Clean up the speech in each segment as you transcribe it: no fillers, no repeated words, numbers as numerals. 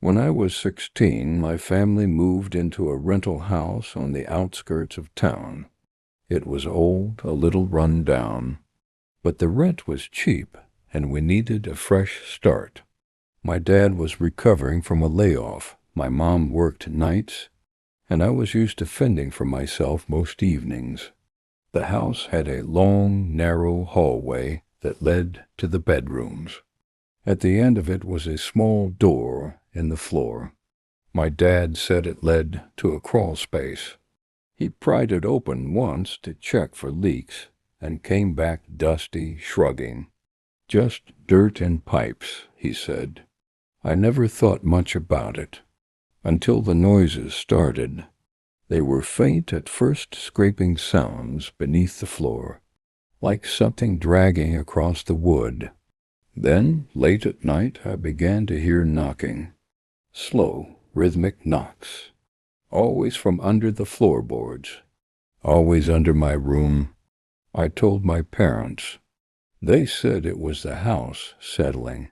When I was 16, my family moved into a rental house on the outskirts of town. It was old, a little run down, but the rent was cheap, and we needed a fresh start. My dad was recovering from a layoff, my mom worked nights, and I was used to fending for myself most evenings. The house had a long, narrow hallway that led to the bedrooms. At the end of it was a small door in the floor. My dad said it led to a crawl space. He pried it open once to check for leaks and came back dusty, shrugging. "Just dirt and pipes," he said. I never thought much about it until the noises started. They were faint at first, scraping sounds beneath the floor, like something dragging across the wood. Then, late at night, I began to hear knocking. Slow, rhythmic knocks. Always from under the floorboards. Always under my room. I told my parents. They said it was the house settling.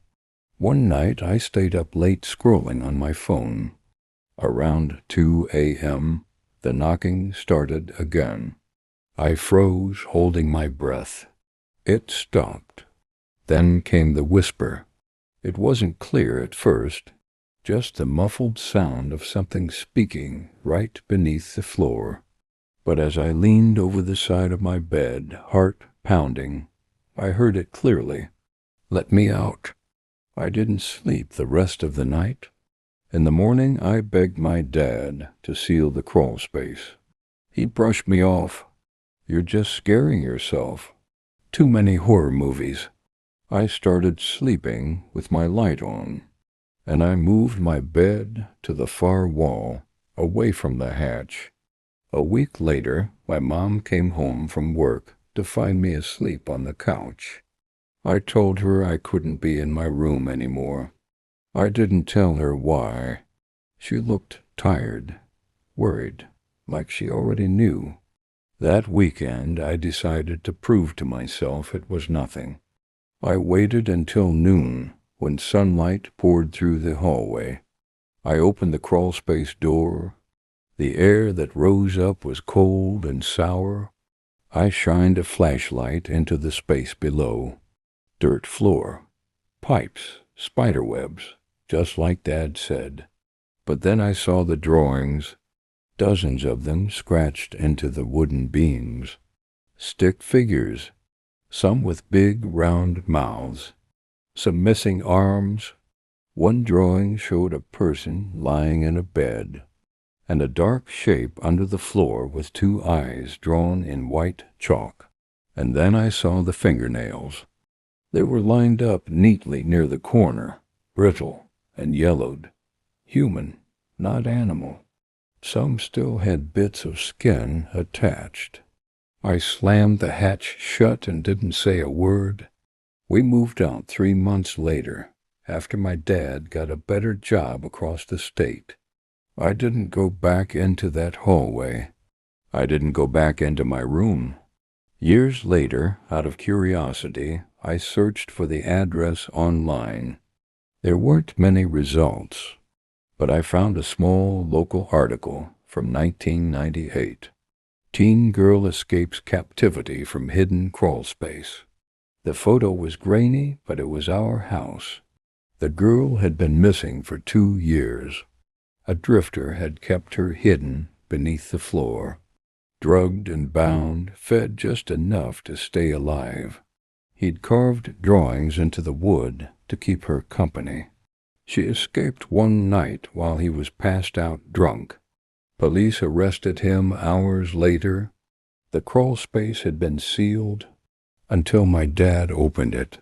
One night I stayed up late scrolling on my phone. Around 2 a.m., the knocking started again. I froze, holding my breath. It stopped. Then came the whisper. It wasn't clear at first, just the muffled sound of something speaking right beneath the floor. But as I leaned over the side of my bed, heart pounding, I heard it clearly. "Let me out." I didn't sleep the rest of the night. In the morning, I begged my dad to seal the crawl space. He brushed me off. "You're just scaring yourself. Too many horror movies." I started sleeping with my light on, and I moved my bed to the far wall, away from the hatch. A week later, my mom came home from work to find me asleep on the couch. I told her I couldn't be in my room anymore. I didn't tell her why. She looked tired, worried, like she already knew. That weekend, I decided to prove to myself it was nothing. I waited until noon, when sunlight poured through the hallway. I opened the crawlspace door. The air that rose up was cold and sour. I shined a flashlight into the space below. Dirt floor, pipes, spiderwebs, just like Dad said. But then I saw the drawings, dozens of them scratched into the wooden beams. Stick figures, some with big round mouths, some missing arms. One drawing showed a person lying in a bed, and a dark shape under the floor with 2 eyes drawn in white chalk. And then I saw the fingernails. They were lined up neatly near the corner, brittle and yellowed. Human, not animal. Some still had bits of skin attached. I slammed the hatch shut and didn't say a word. We moved out 3 months later, after my dad got a better job across the state. I didn't go back into that hallway. I didn't go back into my room. Years later, out of curiosity, I searched for the address online. There weren't many results, but I found a small local article from 1998. Teen girl escapes captivity from hidden crawlspace. The photo was grainy, but it was our house. The girl had been missing for 2 years. A drifter had kept her hidden beneath the floor, drugged and bound, fed just enough to stay alive. He'd carved drawings into the wood to keep her company. She escaped one night while he was passed out drunk. Police arrested him hours later. The crawl space had been sealed until my dad opened it.